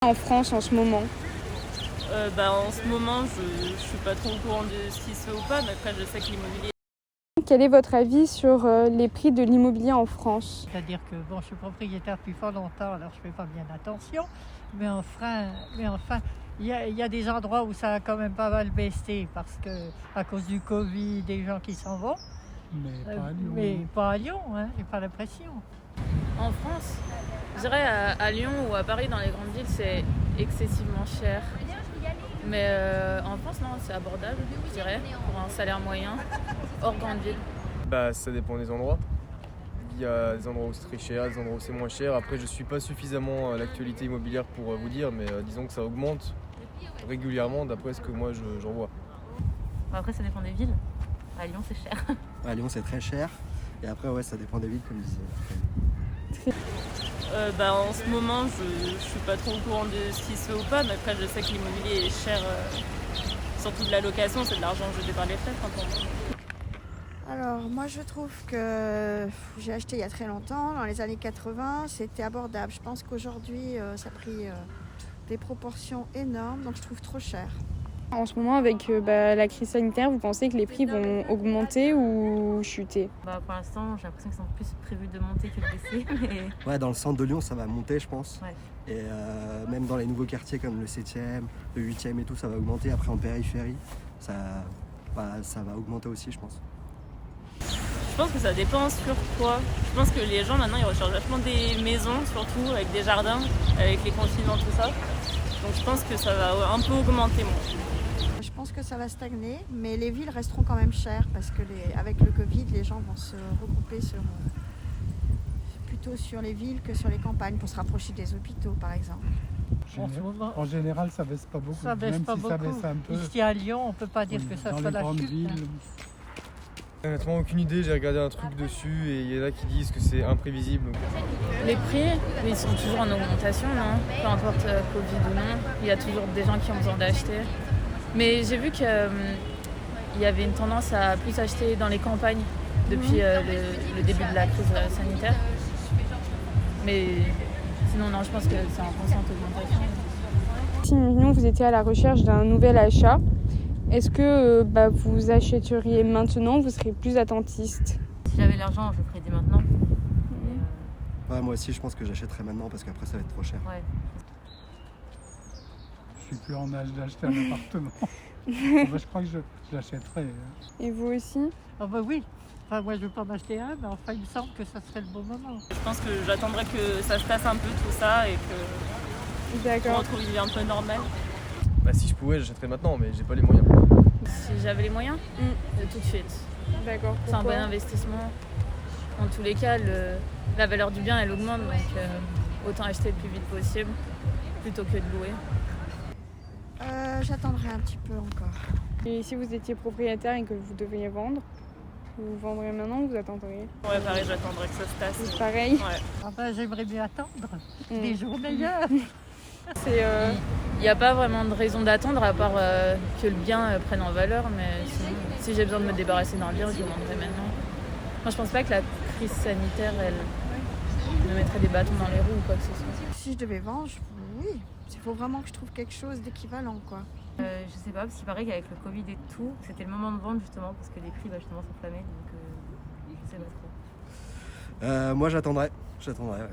En France en ce moment? En ce moment, je suis pas trop au courant de ce qui se fait ou pas, mais après, je sais que l'immobilier... Quel est votre avis sur les prix de l'immobilier en France? C'est-à-dire que je suis propriétaire depuis fort longtemps, alors je fais pas bien attention. Mais enfin, il y a des endroits où ça a quand même pas mal baissé parce que à cause du Covid, des gens qui s'en vont. Mais pas à Lyon. Mais pas à Lyon, hein, j'ai pas l'impression. En France, je dirais à Lyon ou à Paris, dans les grandes villes, c'est excessivement cher. Mais en France, non, c'est abordable, je dirais, pour un salaire moyen, hors grande ville. Ça dépend des endroits. Il y a des endroits où c'est très cher, des endroits où c'est moins cher. Après, je ne suis pas suffisamment à l'actualité immobilière pour vous dire, mais disons que ça augmente régulièrement d'après ce que moi j'en vois. Après, ça dépend des villes. À Lyon, c'est cher. À Lyon, c'est très cher. Et après, ouais, ça dépend des villes, comme disait. En ce moment, je suis pas trop au courant de ce qui se fait ou pas, mais après, je sais que l'immobilier est cher, surtout de la location, c'est de l'argent jeté par les fenêtres. Alors moi je trouve que j'ai acheté il y a très longtemps, dans les années 80, c'était abordable. Je pense qu'aujourd'hui ça a pris des proportions énormes, donc je trouve trop cher. En ce moment, avec la crise sanitaire, vous pensez que les prix vont augmenter ou chuter? Pour l'instant, j'ai l'impression qu'ils sont plus prévus de monter que de baisser. Mais... Ouais, dans le centre de Lyon, ça va monter, je pense. Ouais. Et même dans les nouveaux quartiers comme le 7e, le 8e et tout, ça va augmenter. Après, en périphérie, ça va augmenter aussi, je pense. Je pense que ça dépend sur quoi. Je pense que les gens maintenant ils recherchent vachement des maisons, surtout avec des jardins, avec les confinements, tout ça. Donc je pense que ça va un peu augmenter moi. Je pense que ça va stagner, mais les villes resteront quand même chères parce que avec le Covid, les gens vont se regrouper plutôt sur les villes que sur les campagnes pour se rapprocher des hôpitaux par exemple. En général, ça baisse pas beaucoup. Ça baisse même pas si beaucoup. ça baisse un peu. Ici à Lyon, on peut pas dire que ça dans soit les la grandes chute. villes. Honnêtement, aucune idée. J'ai regardé un truc dessus et il y en a qui disent que c'est imprévisible. Les prix, ils sont toujours en augmentation, non? Peu importe Covid ou non, il y a toujours des gens qui ont besoin d'acheter. Mais j'ai vu qu'il y avait une tendance à plus acheter dans les campagnes depuis le début de la crise sanitaire. Mais sinon, non, je pense que c'est en constante augmentation. Si Mignon, vous étiez à la recherche d'un nouvel achat, est-ce que vous achèteriez maintenant, vous serez plus attentiste? Si j'avais l'argent, je le ferais dès maintenant. Ouais, moi aussi, je pense que j'achèterai maintenant parce qu'après, ça va être trop cher. Ouais. Je suis plus en âge d'acheter un appartement. Je crois que je l'achèterai. Et vous aussi? Ah bah oui. Enfin, moi je veux pas m'acheter un, mais enfin il me semble que ça serait le bon moment. Je pense que j'attendrai que ça se passe un peu tout ça et que on D'accord. retrouve une vie un peu normale. Si je pouvais, j'achèterais maintenant, mais j'ai pas les moyens. Si j'avais les moyens, tout de suite. D'accord. C'est un bon Pourquoi? investissement. En tous les cas, la valeur du bien, elle augmente, donc autant acheter le plus vite possible plutôt que de louer. J'attendrai un petit peu encore. Et si vous étiez propriétaire et que vous deviez vendre, vous vendrez maintenant ou vous attendriez? Ouais, pareil, j'attendrai que ça se passe. C'est pareil. Ouais. Enfin, j'aimerais bien attendre des jours meilleurs. C'est Il n'y a pas vraiment de raison d'attendre à part que le bien prenne en valeur, mais sinon, si j'ai besoin de me débarrasser d'un bien, je le vendrai maintenant. Moi, je pense pas que la crise sanitaire, elle me mettrait des bâtons dans les roues ou quoi que ce soit. Si je devais vendre, oui. Il faut vraiment que je trouve quelque chose d'équivalent quoi. Je sais pas, parce qu'il paraît qu'avec le Covid et tout, c'était le moment de vendre justement parce que les prix justement s'enflammaient. Donc je sais pas trop. Moi, j'attendrai. Ouais.